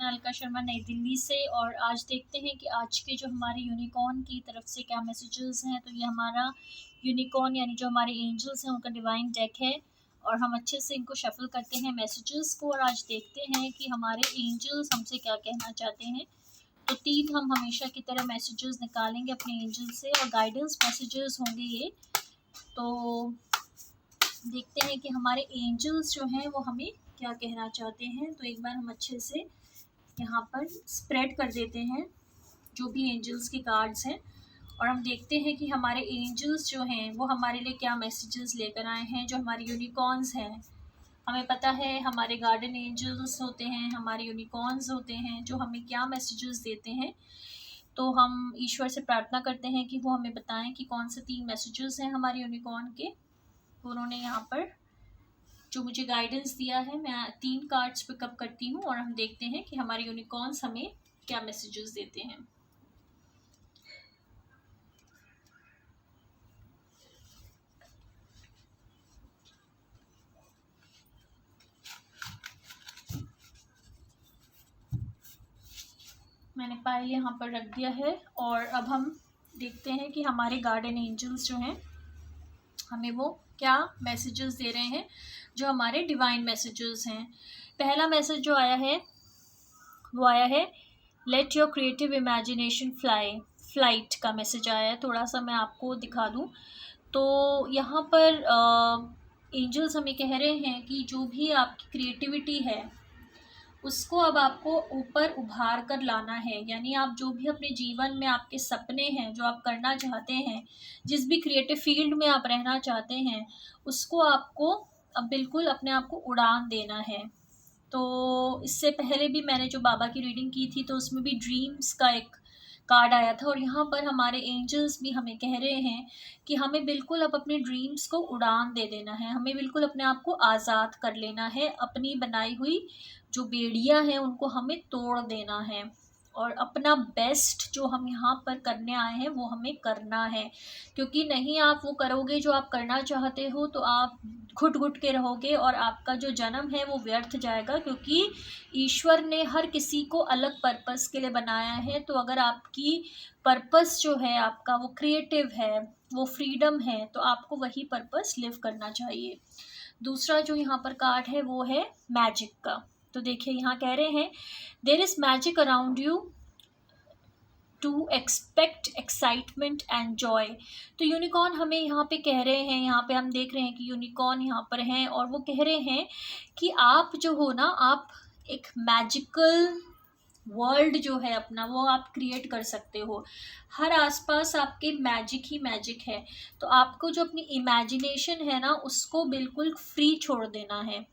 मैं अलका शर्मा नई दिल्ली से। और आज देखते हैं कि आज के जो हमारे यूनिकॉर्न की तरफ से क्या मैसेजेस हैं। तो ये हमारा यूनिकॉर्न यानी जो हमारे एंजल्स हैं उनका डिवाइन डेक है और हम अच्छे से इनको शफल करते हैं मैसेजेस को। और आज देखते हैं कि हमारे एंजल्स हमसे क्या कहना चाहते हैं। तो 3 हम हमेशा की तरह मैसेजेस निकालेंगे अपने एंजल से और गाइडेंस मैसेजेस होंगे ये। तो देखते हैं कि हमारे एंजल्स जो हैं वो हमें क्या कहना चाहते हैं। तो एक बार हम अच्छे से यहाँ पर स्प्रेड कर देते हैं जो भी एंजल्स के कार्ड्स हैं और हम देखते हैं कि हमारे एंजल्स जो हैं वो हमारे लिए क्या मैसेजेस लेकर आए हैं। जो हमारे यूनिकॉर्न्स हैं, हमें पता है हमारे गार्डन एंजल्स होते हैं, हमारे यूनिकॉर्न्स होते हैं जो हमें क्या मैसेजेस देते हैं। तो हम ईश्वर से प्रार्थना करते हैं कि वो हमें बताएं कि कौन से 3 मैसेजेस हैं हमारे यूनिकॉर्न के। उन्होंने यहाँ पर जो मुझे गाइडेंस दिया है, मैं 3 कार्ड्स पिकअप करती हूँ और हम देखते हैं कि हमारे यूनिकॉर्न्स हमें क्या मैसेजेस देते हैं। मैंने पायल यहाँ पर रख दिया है और अब हम देखते हैं कि हमारे गार्डन एंजल्स जो हैं हमें वो क्या मैसेजेस दे रहे हैं, जो हमारे डिवाइन मैसेजेस हैं। पहला मैसेज जो आया है वो आया है let your creative imagination flight का मैसेज आया है। थोड़ा सा मैं आपको दिखा दूँ तो यहाँ पर एंजल्स हमें कह रहे हैं कि जो भी आपकी क्रिएटिविटी है उसको अब आपको ऊपर उभार कर लाना है। यानी आप जो भी अपने जीवन में आपके सपने हैं, जो आप करना चाहते हैं, जिस भी क्रिएटिव फील्ड में आप रहना चाहते हैं, उसको आपको अब बिल्कुल अपने आप को उड़ान देना है। तो इससे पहले भी मैंने जो बाबा की रीडिंग की थी तो उसमें भी ड्रीम्स का एक कार्ड आया था और यहाँ पर हमारे एंजल्स भी हमें कह रहे हैं कि हमें बिल्कुल अब अपने ड्रीम्स को उड़ान दे देना है। हमें बिल्कुल अपने आप को आज़ाद कर लेना है। अपनी बनाई हुई जो बेड़ियाँ हैं उनको हमें तोड़ देना है और अपना बेस्ट जो हम यहाँ पर करने आए हैं वो हमें करना है। क्योंकि नहीं आप वो करोगे जो आप करना चाहते हो तो आप घुट घुट के रहोगे और आपका जो जन्म है वो व्यर्थ जाएगा। क्योंकि ईश्वर ने हर किसी को अलग पर्पस के लिए बनाया है। तो अगर आपकी पर्पस जो है आपका वो क्रिएटिव है, वो फ्रीडम है, तो आपको वही पर्पस लिव करना चाहिए। दूसरा जो यहाँ पर कार्ड है वो है मैजिक का। तो देखिए यहाँ कह रहे हैं there is magic around you to expect excitement and joy. तो यूनिकॉर्न हमें यहाँ पे कह रहे हैं, यहाँ पे हम देख रहे हैं कि यूनिकॉर्न यहाँ पर हैं और वो कह रहे हैं कि आप जो हो ना, आप एक मैजिकल वर्ल्ड जो है अपना वो आप क्रिएट कर सकते हो। हर आसपास आपके मैजिक ही मैजिक है। तो आपको जो अपनी इमेजिनेशन है ना उसको बिल्कुल फ्री छोड़ देना है।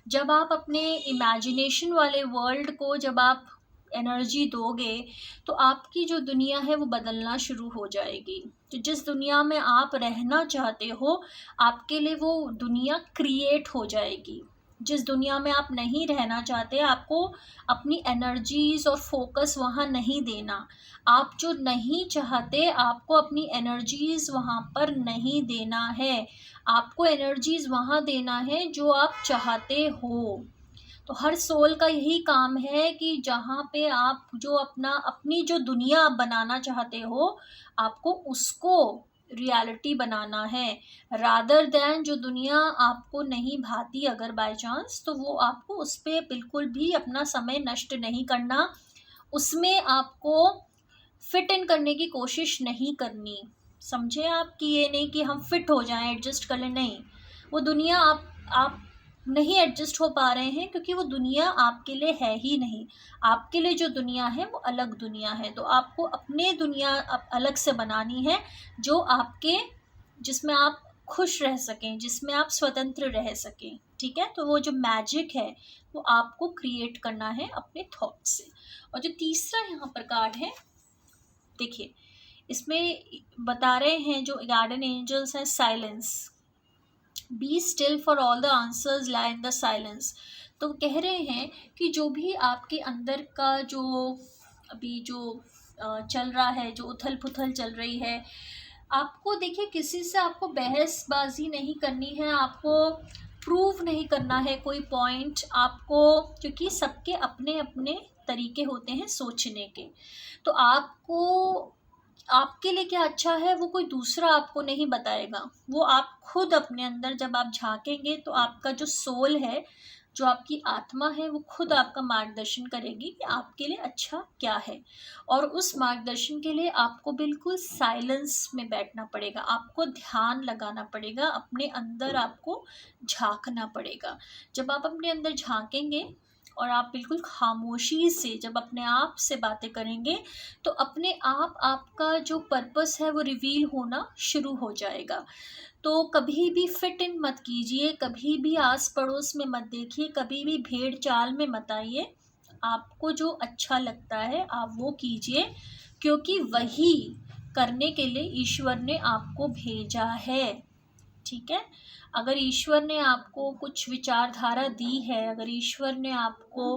जब आप अपने इमेजिनेशन वाले वर्ल्ड को जब आप एनर्जी दोगे तो आपकी जो दुनिया है वो बदलना शुरू हो जाएगी। तो जिस दुनिया में आप रहना चाहते हो आपके लिए वो दुनिया क्रिएट हो जाएगी। जिस दुनिया में आप नहीं रहना चाहते आपको अपनी एनर्जीज़ और फोकस वहाँ नहीं देना। आप जो नहीं चाहते आपको अपनी एनर्जीज़ वहाँ पर नहीं देना है। आपको एनर्जीज़ वहाँ देना है जो आप चाहते हो। तो हर सोल का यही काम है कि जहाँ पे आप जो अपनी जो दुनिया आप बनाना चाहते हो आपको उसको रियलिटी बनाना है। रादर दैन जो दुनिया आपको नहीं भाती अगर बाय चांस, तो वो आपको उस पर बिल्कुल भी अपना समय नष्ट नहीं करना। उसमें आपको फिट इन करने की कोशिश नहीं करनी। समझे आप कि ये नहीं कि हम फिट हो जाएं, एडजस्ट कर लें, नहीं। वो दुनिया आप नहीं एडजस्ट हो पा रहे हैं क्योंकि वो दुनिया आपके लिए है ही नहीं। आपके लिए जो दुनिया है वो अलग दुनिया है। तो आपको अपने दुनिया अलग से बनानी है जो आपके, जिसमें आप खुश रह सकें, जिसमें आप स्वतंत्र रह सकें। ठीक है, तो वो जो मैजिक है वो आपको क्रिएट करना है अपने थॉट से। और जो तीसरा यहाँ पर कार्ड है देखिए, इसमें बता रहे हैं जो गार्डन एंजल्स हैं, silence, be still for all the answers lie in the silence. तो कह रहे हैं कि जो भी आपके अंदर का जो अभी जो चल रहा है, जो उथल पुथल चल रही है, आपको देखिए किसी से आपको बहसबाजी नहीं करनी है, आपको प्रूव नहीं करना है कोई पॉइंट आपको, क्योंकि सबके अपने अपने तरीके होते हैं सोचने के। तो आपको आपके लिए क्या अच्छा है वो कोई दूसरा आपको नहीं बताएगा, वो आप खुद अपने अंदर जब आप झांकेंगे तो आपका जो सोल है, जो आपकी आत्मा है, वो खुद आपका मार्गदर्शन करेगी कि आपके लिए अच्छा क्या है। और उस मार्गदर्शन के लिए आपको बिल्कुल साइलेंस में बैठना पड़ेगा, आपको ध्यान लगाना पड़ेगा, अपने अंदर आपको झांकना पड़ेगा। जब आप अपने अंदर झांकेंगे और आप बिल्कुल खामोशी से जब अपने आप से बातें करेंगे तो अपने आप आपका जो पर्पस है वो रिवील होना शुरू हो जाएगा। तो कभी भी फिट इन मत कीजिए, कभी भी आस पड़ोस में मत देखिए, कभी भी भेड़ चाल में मत आइए। आपको जो अच्छा लगता है आप वो कीजिए, क्योंकि वही करने के लिए ईश्वर ने आपको भेजा है। ठीक है। अगर ईश्वर ने आपको कुछ विचारधारा दी है, अगर ईश्वर ने आपको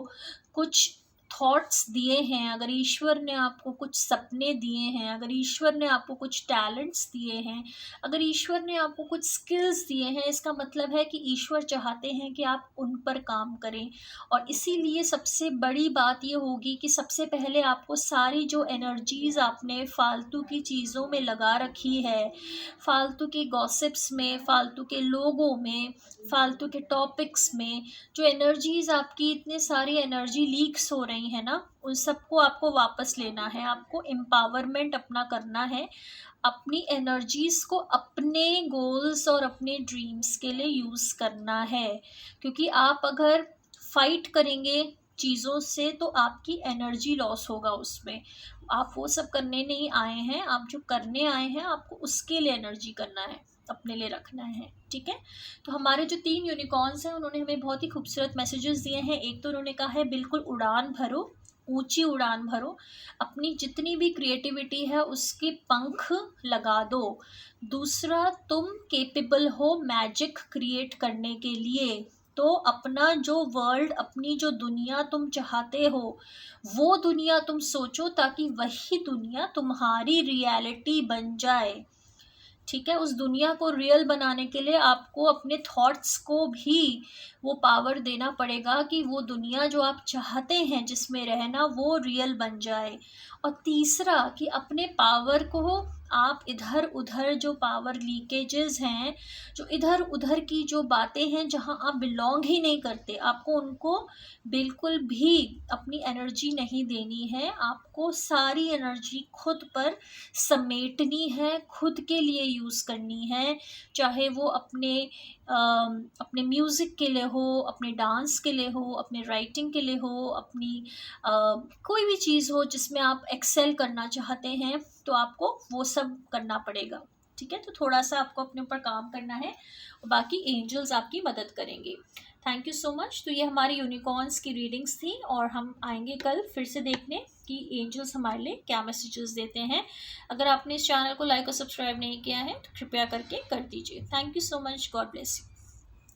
कुछ थॉट्स दिए हैं, अगर ईश्वर ने आपको कुछ सपने दिए हैं, अगर ईश्वर ने आपको कुछ टैलेंट्स दिए हैं, अगर ईश्वर ने आपको कुछ स्किल्स दिए हैं, इसका मतलब है कि ईश्वर चाहते हैं कि आप उन पर काम करें। और इसीलिए सबसे बड़ी बात ये होगी कि सबसे पहले आपको सारी जो एनर्जीज़ आपने फालतू की चीज़ों में लगा रखी है, फालतू के गॉसिप्स में, फालतू के लोगों में, फालतू के टॉपिक्स में, जो एनर्जीज़ आपकी इतने सारी एनर्जी लीक्स हो रही है ना, उन सबको आपको वापस लेना है। आपको एम्पावरमेंट अपना करना है, अपनी एनर्जीज़ को अपने गोल्स और अपने ड्रीम्स के लिए यूज़ करना है। क्योंकि आप अगर फाइट करेंगे चीज़ों से तो आपकी एनर्जी लॉस होगा उसमें। आप वो सब करने नहीं आए हैं, आप जो करने आए हैं आपको उसके लिए एनर्जी करना है, अपने लिए रखना है। ठीक है। तो हमारे जो 3 यूनिकॉर्न्स हैं उन्होंने हमें बहुत ही खूबसूरत मैसेजेस दिए हैं। एक तो उन्होंने कहा है बिल्कुल उड़ान भरो, ऊंची उड़ान भरो, अपनी जितनी भी क्रिएटिविटी है उसके पंख लगा दो। दूसरा, तुम केपेबल हो मैजिक क्रिएट करने के लिए, तो अपना जो वर्ल्ड, अपनी जो दुनिया तुम चाहते हो वो दुनिया तुम सोचो, ताकि वही दुनिया तुम्हारी रियलिटी बन जाए। ठीक है। उस दुनिया को रियल बनाने के लिए आपको अपने थॉट्स को भी वो पावर देना पड़ेगा कि वो दुनिया जो आप चाहते हैं जिसमें रहना वो रियल बन जाए। और तीसरा कि अपने पावर को आप इधर उधर जो पावर लीकेजेस हैं, जो इधर उधर की जो बातें हैं जहां आप बिलोंग ही नहीं करते, आपको उनको बिल्कुल भी अपनी एनर्जी नहीं देनी है। आपको सारी एनर्जी खुद पर समेटनी है, खुद के लिए यूज़ करनी है। चाहे वो अपने म्यूज़िक के लिए हो, अपने डांस के लिए हो, अपने राइटिंग के लिए हो, अपनी कोई भी चीज़ हो जिसमें आप एक्सेल करना चाहते हैं, तो आपको वो सब करना पड़ेगा। ठीक है। तो थोड़ा सा आपको अपने ऊपर काम करना है और बाकी एंजल्स आपकी मदद करेंगे। Thank you so much. तो ये हमारी यूनिकॉर्न्स की रीडिंग्स थी और हम आएंगे कल फिर से देखने कि एंजल्स हमारे लिए क्या मैसेजेस देते हैं। अगर आपने इस चैनल को लाइक और सब्सक्राइब नहीं किया है तो कृपया करके कर दीजिए। Thank you so much. God bless you.